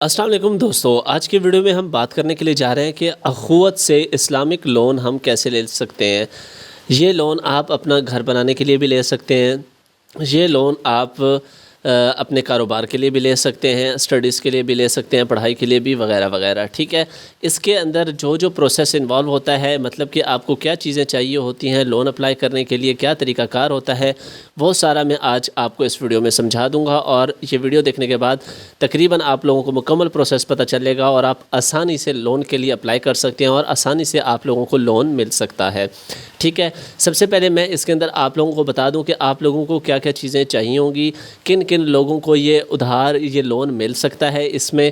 السلام علیکم دوستو، آج کی ویڈیو میں ہم بات کرنے کے لیے جا رہے ہیں کہ اخوت سے اسلامک لون ہم کیسے لے سکتے ہیں۔ یہ لون آپ اپنا گھر بنانے کے لیے بھی لے سکتے ہیں، یہ لون آپ اپنے کاروبار کے لیے بھی لے سکتے ہیں، اسٹڈیز کے لیے بھی لے سکتے ہیں، پڑھائی کے لیے بھی وغیرہ وغیرہ، ٹھیک ہے۔ اس کے اندر جو پروسیس انوالو ہوتا ہے، مطلب کہ آپ کو کیا چیزیں چاہیے ہوتی ہیں لون اپلائی کرنے کے لیے، کیا طریقہ کار ہوتا ہے، وہ سارا میں آج آپ کو اس ویڈیو میں سمجھا دوں گا، اور یہ ویڈیو دیکھنے کے بعد تقریباً آپ لوگوں کو مکمل پروسیس پتہ چلے گا اور آپ آسانی سے لون کے لیے اپلائی کر سکتے ہیں اور آسانی سے آپ لوگوں کو لون مل سکتا ہے، ٹھیک ہے۔ سب سے پہلے میں اس کے اندر آپ لوگوں کو بتا دوں کہ آپ لوگوں کو کیا کیا چیزیں چاہیے ہوں گی، کن کن لوگوں کو یہ ادھار یہ لون مل سکتا ہے۔ اس میں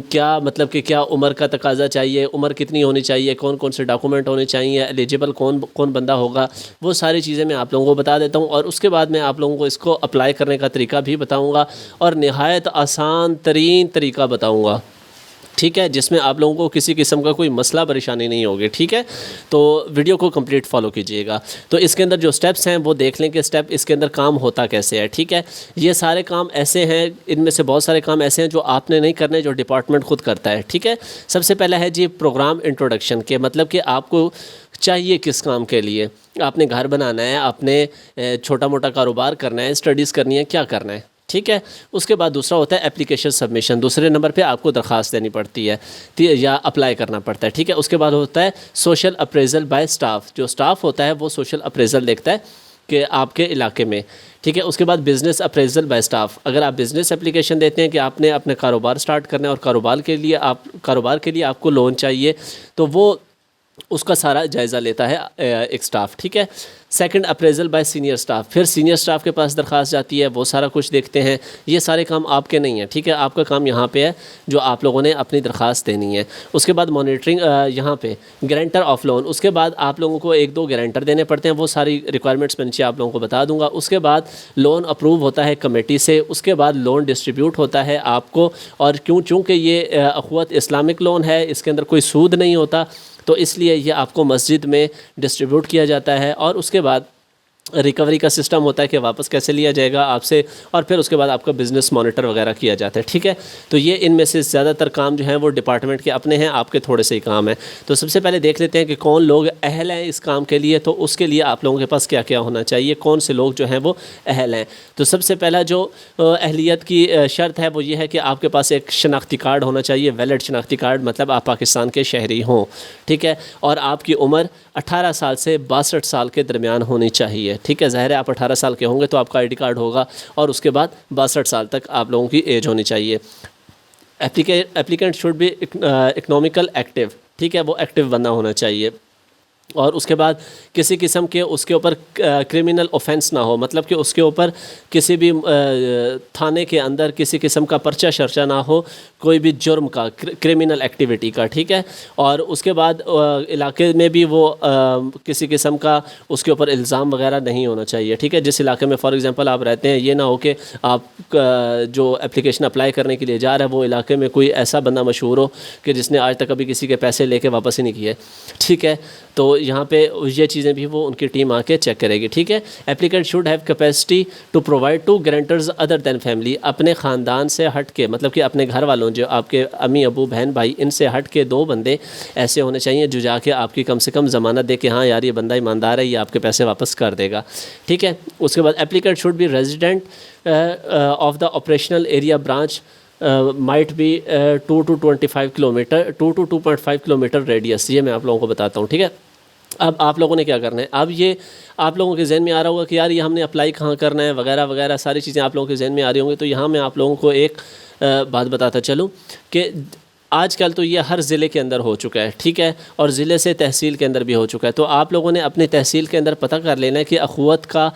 کیا مطلب کہ کیا عمر کا تقاضا چاہیے، عمر کتنی ہونی چاہیے، کون کون سے ڈاکومنٹ ہونے چاہیے، ایلیجیبل کون بندہ ہوگا، وہ ساری چیزیں میں آپ لوگوں کو بتا دیتا ہوں، اور اس کے بعد میں آپ لوگوں کو اس کو اپلائی کرنے کا طریقہ بھی بتاؤں گا، اور نہایت آسان ترین طریقہ بتاؤں گا، ٹھیک ہے، جس میں آپ لوگوں کو کسی قسم کا کوئی مسئلہ پریشانی نہیں ہوگی، ٹھیک ہے۔ تو ویڈیو کو کمپلیٹ فالو کیجئے گا۔ تو اس کے اندر جو سٹیپس ہیں وہ دیکھ لیں کہ سٹیپ اس کے اندر کام ہوتا کیسے ہے، ٹھیک ہے۔ یہ سارے کام ایسے ہیں، ان میں سے بہت سارے کام ایسے ہیں جو آپ نے نہیں کرنے، جو ڈپارٹمنٹ خود کرتا ہے، ٹھیک ہے۔ سب سے پہلا ہے جی پروگرام انٹروڈکشن کے، مطلب کہ آپ کو چاہیے کس کام کے لیے، آپ نے گھر بنانا ہے، آپ نے چھوٹا موٹا کاروبار کرنا ہے، اسٹڈیز کرنی ہے، کیا کرنا ہے، ٹھیک ہے۔ اس کے بعد دوسرا ہوتا ہے اپلیکیشن سبمیشن، دوسرے نمبر پہ آپ کو درخواست دینی پڑتی ہے یا اپلائی کرنا پڑتا ہے، ٹھیک ہے۔ اس کے بعد ہوتا ہے سوشل اپریزل بائی سٹاف، جو سٹاف ہوتا ہے وہ سوشل اپریزل دیکھتا ہے کہ آپ کے علاقے میں، ٹھیک ہے۔ اس کے بعد بزنس اپریزل بائی سٹاف، اگر آپ بزنس اپلیکیشن دیتے ہیں کہ آپ نے اپنے کاروبار سٹارٹ کرنا ہے اور کاروبار کے لیے آپ کو لون چاہیے، تو وہ اس کا سارا جائزہ لیتا ہے ایک سٹاف، ٹھیک ہے۔ Second appraisal by senior staff, پھر سینئر سٹاف کے پاس درخواست جاتی ہے، وہ سارا کچھ دیکھتے ہیں۔ یہ سارے کام آپ کے نہیں ہیں، ٹھیک ہے، آپ کا کام یہاں پہ ہے جو آپ لوگوں نے اپنی درخواست دینی ہے۔ اس کے بعد مانیٹرنگ، یہاں پہ گارنٹر آف لون، اس کے بعد آپ لوگوں کو ایک دو گارنٹر دینے پڑتے ہیں، وہ ساری ریکوائرمنٹس میں نیچے آپ لوگوں کو بتا دوں گا۔ اس کے بعد لون اپروو ہوتا ہے کمیٹی سے، اس کے بعد لون ڈسٹریبیوٹ ہوتا ہے آپ کو، اور چونکہ یہ اخوت اسلامک لون ہے، اس کے اندر کوئی سود نہیں ہوتا، تو اس لیے یہ آپ کو مسجد میں ڈسٹریبیوٹ کیا جاتا ہے، اور اس کے بعد ریکوری کا سسٹم ہوتا ہے کہ واپس کیسے لیا جائے گا آپ سے، اور پھر اس کے بعد آپ کا بزنس مانیٹر وغیرہ کیا جاتا ہے، ٹھیک ہے۔ تو یہ ان میں سے زیادہ تر کام جو ہیں وہ ڈپارٹمنٹ کے اپنے ہیں، آپ کے تھوڑے سے ہی کام ہیں۔ تو سب سے پہلے دیکھ لیتے ہیں کہ کون لوگ اہل ہیں اس کام کے لیے، تو اس کے لیے آپ لوگوں کے پاس کیا کیا ہونا چاہیے، کون سے لوگ جو ہیں وہ اہل ہیں۔ تو سب سے پہلا جو اہلیت کی شرط ہے وہ یہ ہے کہ آپ کے پاس ایک شناختی کارڈ ہونا چاہیے، ویلڈ شناختی کارڈ، مطلب آپ پاکستان کے شہری ہوں، ٹھیک ہے، اور آپ کی عمر 18 سال سے 62 سال کے درمیان ہونی چاہیے، ٹھیک ہے۔ ظاہر ہے آپ 18 سال کے ہوں گے تو آپ کا آئی ڈی کارڈ ہوگا، اور اس کے بعد 62 سال تک آپ لوگوں کی ایج ہونی چاہیے۔ Applicant should be economical active, ٹھیک ہے، وہ ایکٹیو بندہ ہونا چاہیے، اور اس کے بعد کسی قسم کے اس کے اوپر کرمنل اوفینس نہ ہو، مطلب کہ اس کے اوپر کسی بھی تھانے کے اندر کسی قسم کا پرچہ شرچہ نہ ہو، کوئی بھی جرم کا، کرمنل ایکٹیویٹی کا، ٹھیک ہے۔ اور اس کے بعد علاقے میں بھی وہ کسی قسم کا اس کے اوپر الزام وغیرہ نہیں ہونا چاہیے، ٹھیک ہے۔ جس علاقے میں فار ایگزامپل آپ رہتے ہیں، یہ نہ ہو کہ آپ جو اپلیکیشن اپلائی کرنے کے لیے جا رہا ہے وہ علاقے میں کوئی ایسا بندہ مشہور ہو کہ جس نے آج تک کبھی کسی کے پیسے لے کے واپس ہی نہیں کیے، ٹھیک ہے۔ تو یہاں پہ یہ چیزیں بھی وہ ان کی ٹیم آ کے چیک کرے گی، ٹھیک ہے۔ Applicant should have capacity to provide to guarantors other than family, اپنے خاندان سے ہٹ کے، مطلب کہ اپنے گھر والوں، جو آپ کے امی ابو بہن بھائی، ان سے ہٹ کے دو بندے ایسے ہونے چاہیے جو جا کے آپ کی کم سے کم ضمانت دے کہ ہاں یار یہ بندہ ایماندار ہے، یہ آپ کے پیسے واپس کر دے گا، ٹھیک ہے۔ اس کے بعد applicant should be resident of the operational area branch might be 2 to 25 kilometre, 2 to 2.5 kilometre radius, یہ میں آپ لوگوں کو بتاتا ہوں، ٹھیک ہے۔ اب آپ لوگوں نے کیا کرنا ہے، اب یہ آپ لوگوں کے ذہن میں آ رہا ہوگا کہ یار یہ ہم نے اپلائی کہاں کرنا ہے وغیرہ وغیرہ، ساری چیزیں آپ لوگوں کے ذہن میں آ رہی ہوں گی۔ تو یہاں میں آپ لوگوں کو ایک بات بتاتا چلوں کہ آج کل تو یہ ہر ضلع کے اندر ہو چکا ہے، ٹھیک ہے، اور ضلع سے تحصیل کے اندر بھی ہو چکا ہے۔ تو آپ لوگوں نے اپنی تحصیل کے اندر پتہ کر لینا ہے کہ اخوت کا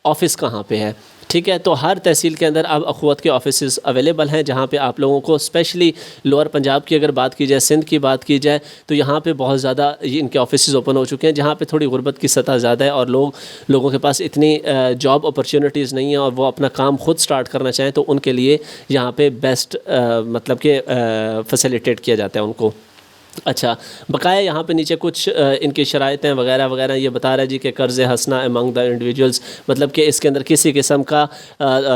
آفس کہاں پہ ہے، ٹھیک ہے۔ تو ہر تحصیل کے اندر اب اخوت کے آفیسز اویلیبل ہیں، جہاں پہ آپ لوگوں کو اسپیشلی لوور پنجاب کی اگر بات کی جائے، سندھ کی بات کی جائے، تو یہاں پہ بہت زیادہ ان کے آفیسز اوپن ہو چکے ہیں، جہاں پہ تھوڑی غربت کی سطح زیادہ ہے اور لوگوں کے پاس اتنی جاب اپرچونیٹیز نہیں ہیں، اور وہ اپنا کام خود سٹارٹ کرنا چاہیں تو ان کے لیے یہاں پہ بیسٹ مطلب کہ فیسیلیٹیٹ کیا جاتا ہے ان کو۔ اچھا، بقایا یہاں پہ نیچے کچھ ان کی شرائطیں وغیرہ وغیرہ یہ بتا رہا ہے جی کہ قرض ہنسنا امنگ دا انڈیویجولز، مطلب کہ اس کے اندر کسی قسم کا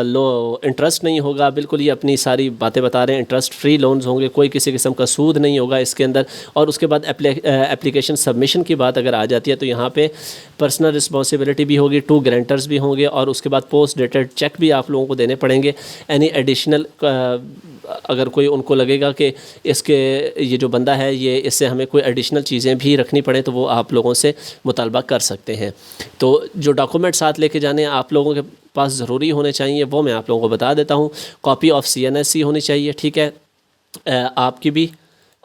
لو انٹرسٹ نہیں ہوگا، بالکل یہ اپنی ساری باتیں بتا رہے ہیں، انٹرسٹ فری لونز ہوں گے، کوئی کسی قسم کا سود نہیں ہوگا اس کے اندر۔ اور اس کے بعد اپلیکیشن سبمیشن کی بات اگر آ جاتی ہے تو یہاں پہ پرسنل رسپانسبلٹی بھی ہوگی، 2 گارنٹرز بھی ہوں گے، اور اس کے بعد پوسٹ ڈیٹڈ چیک بھی آپ لوگوں کو دینے پڑیں گے۔ اینی ایڈیشنل اگر کوئی ان کو لگے گا کہ اس کے یہ جو بندہ ہے یہ اس سے ہمیں کوئی ایڈیشنل چیزیں بھی رکھنی پڑیں تو وہ آپ لوگوں سے مطالبہ کر سکتے ہیں۔ تو جو ڈاکومنٹ ساتھ لے کے جانے آپ لوگوں کے پاس ضروری ہونے چاہیے وہ میں آپ لوگوں کو بتا دیتا ہوں۔ کاپی آف CNSC ہونی چاہیے، ٹھیک ہے، آپ کی بھی،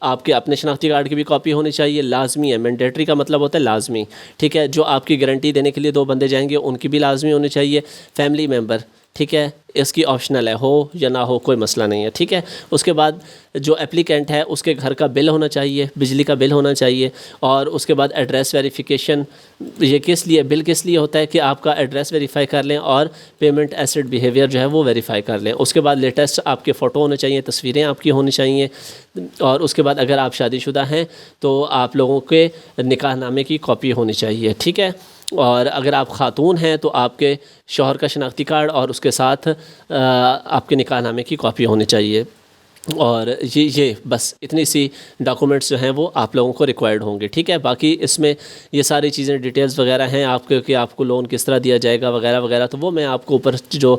آپ کے اپنے شناختی کارڈ کی بھی کاپی ہونی چاہیے، لازمی ہے، مینڈیٹری کا مطلب ہوتا ہے لازمی، ٹھیک ہے۔ جو آپ کی گارنٹی دینے کے لیے 2 بندے جائیں گے ان کی بھی لازمی ہونی چاہیے۔ فیملی ممبر، ٹھیک ہے، اس کی آپشنل ہے، ہو یا نہ ہو کوئی مسئلہ نہیں ہے، ٹھیک ہے۔ اس کے بعد جو اپلیکینٹ ہے اس کے گھر کا بل ہونا چاہیے، بجلی کا بل ہونا چاہیے، اور اس کے بعد ایڈریس ویریفیکیشن۔ یہ کس لیے بل کس لیے ہوتا ہے کہ آپ کا ایڈریس ویریفائی کر لیں اور پیمنٹ ایسڈ بیہیویئر جو ہے وہ ویریفائی کر لیں۔ اس کے بعد لیٹسٹ آپ کے فوٹو ہونے چاہیے، تصویریں آپ کی ہونی چاہیے، اور اس کے بعد اگر آپ شادی شدہ ہیں تو آپ لوگوں کے نکاح نامے کی کاپی ہونی چاہیے، ٹھیک ہے۔ اور اگر آپ خاتون ہیں تو آپ کے شوہر کا شناختی کارڈ اور اس کے ساتھ آپ کے نکاح نامے کی کاپی ہونی چاہیے۔ اور یہ بس اتنی سی ڈاکومنٹس جو ہیں وہ آپ لوگوں کو ریکوائرڈ ہوں گے، ٹھیک ہے۔ باقی اس میں یہ ساری چیزیں ڈیٹیلز وغیرہ ہیں آپ کے کہ آپ کو لون کس طرح دیا جائے گا وغیرہ وغیرہ، تو وہ میں آپ کو اوپر جو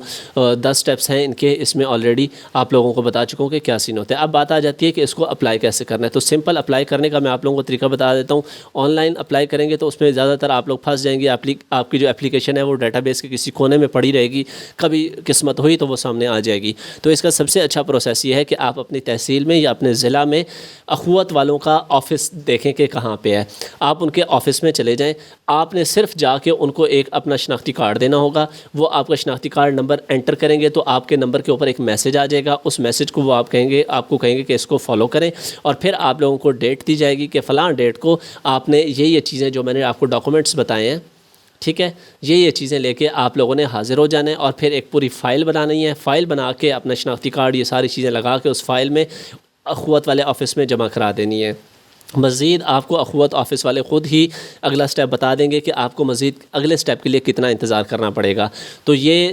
10 سٹیپس ہیں ان کے اس میں آلریڈی آپ لوگوں کو بتا چکا ہوں کہ کیا سین ہوتا ہے۔ اب بات آ جاتی ہے کہ اس کو اپلائی کیسے کرنا ہے۔ تو سمپل اپلائی کرنے کا میں آپ لوگوں کو طریقہ بتا دیتا ہوں۔ آن لائن اپلائی کریں گے تو اس میں زیادہ تر آپ لوگ پھنس جائیں گے، آپ کی جو اپلیکیشن ہے وہ ڈیٹا بیس کے کسی کونے میں پڑی رہے گی، کبھی قسمت ہوئی تو وہ سامنے آ جائے گی۔ تو اس کا سب سے اچھا پروسیس یہ ہے کہ آپ اپنی تحصیل میں یا اپنے ضلع میں اخوت والوں کا آفس دیکھیں کہ کہاں پہ ہے، آپ ان کے آفس میں چلے جائیں۔ آپ نے صرف جا کے ان کو ایک اپنا شناختی کارڈ دینا ہوگا، وہ آپ کا شناختی کارڈ نمبر انٹر کریں گے تو آپ کے نمبر کے اوپر ایک میسج آ جائے گا، اس میسج کو وہ آپ کو کہیں گے کہ اس کو فالو کریں، اور پھر آپ لوگوں کو ڈیٹ دی جائے گی کہ فلاں ڈیٹ کو آپ نے یہ چیزیں جو میں نے آپ کو ڈاکومنٹس بتائے ہیں، ٹھیک ہے، یہ چیزیں لے کے آپ لوگوں نے حاضر ہو جانا ہے، اور پھر ایک پوری فائل بنانی ہے۔ فائل بنا کے اپنا شناختی کارڈ یہ ساری چیزیں لگا کے اس فائل میں اخوت والے آفس میں جمع کرا دینی ہے۔ مزید آپ کو اخوت آفس والے خود ہی اگلا سٹیپ بتا دیں گے کہ آپ کو مزید اگلے سٹیپ کے لیے کتنا انتظار کرنا پڑے گا۔ تو یہ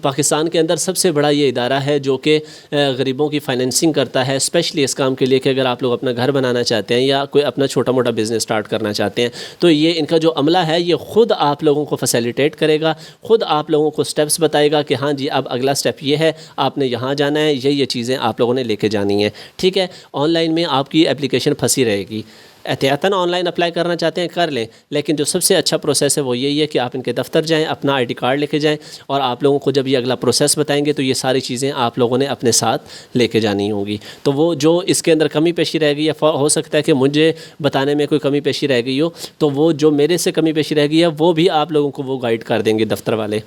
پاکستان کے اندر سب سے بڑا یہ ادارہ ہے جو کہ غریبوں کی فائنینسنگ کرتا ہے، اسپیشلی اس کام کے لیے کہ اگر آپ لوگ اپنا گھر بنانا چاہتے ہیں یا کوئی اپنا چھوٹا موٹا بزنس سٹارٹ کرنا چاہتے ہیں تو یہ ان کا جو عملہ ہے یہ خود آپ لوگوں کو فیسیلیٹیٹ کرے گا، خود آپ لوگوں کو سٹیپس بتائے گا کہ ہاں جی اب اگلا سٹیپ یہ ہے، آپ نے یہاں جانا ہے، یہ چیزیں آپ لوگوں نے لے کے جانی ہیں، ٹھیک ہے۔ آن لائن میں آپ کی اپلیکیشن پھنسی رہے گی، احتیاطاً آن لائن اپلائی کرنا چاہتے ہیں کر لیں، لیکن جو سب سے اچھا پروسیس ہے وہ یہی ہے کہ آپ ان کے دفتر جائیں، اپنا آئی ڈی کارڈ لے کے جائیں، اور آپ لوگوں کو جب یہ اگلا پروسیس بتائیں گے تو یہ ساری چیزیں آپ لوگوں نے اپنے ساتھ لے کے جانی ہوں گی۔ تو وہ جو اس کے اندر کمی پیشی رہ گئی ہے، ہو سکتا ہے کہ مجھے بتانے میں کوئی کمی پیشی رہ گئی ہو، تو وہ جو میرے سے کمی پیشی رہ گئی ہے وہ بھی آپ لوگوں کو وہ گائیڈ کر دیں گے دفتر والے،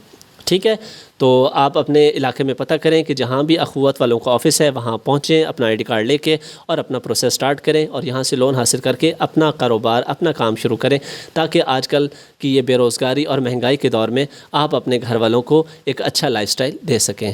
ٹھیک ہے۔ تو آپ اپنے علاقے میں پتہ کریں کہ جہاں بھی اخوت والوں کا آفس ہے وہاں پہنچیں، اپنا آئی ڈی کارڈ لے کے اور اپنا پروسیس سٹارٹ کریں، اور یہاں سے لون حاصل کر کے اپنا کاروبار، اپنا کام شروع کریں، تاکہ آج کل کی یہ بے روزگاری اور مہنگائی کے دور میں آپ اپنے گھر والوں کو ایک اچھا لائف سٹائل دے سکیں۔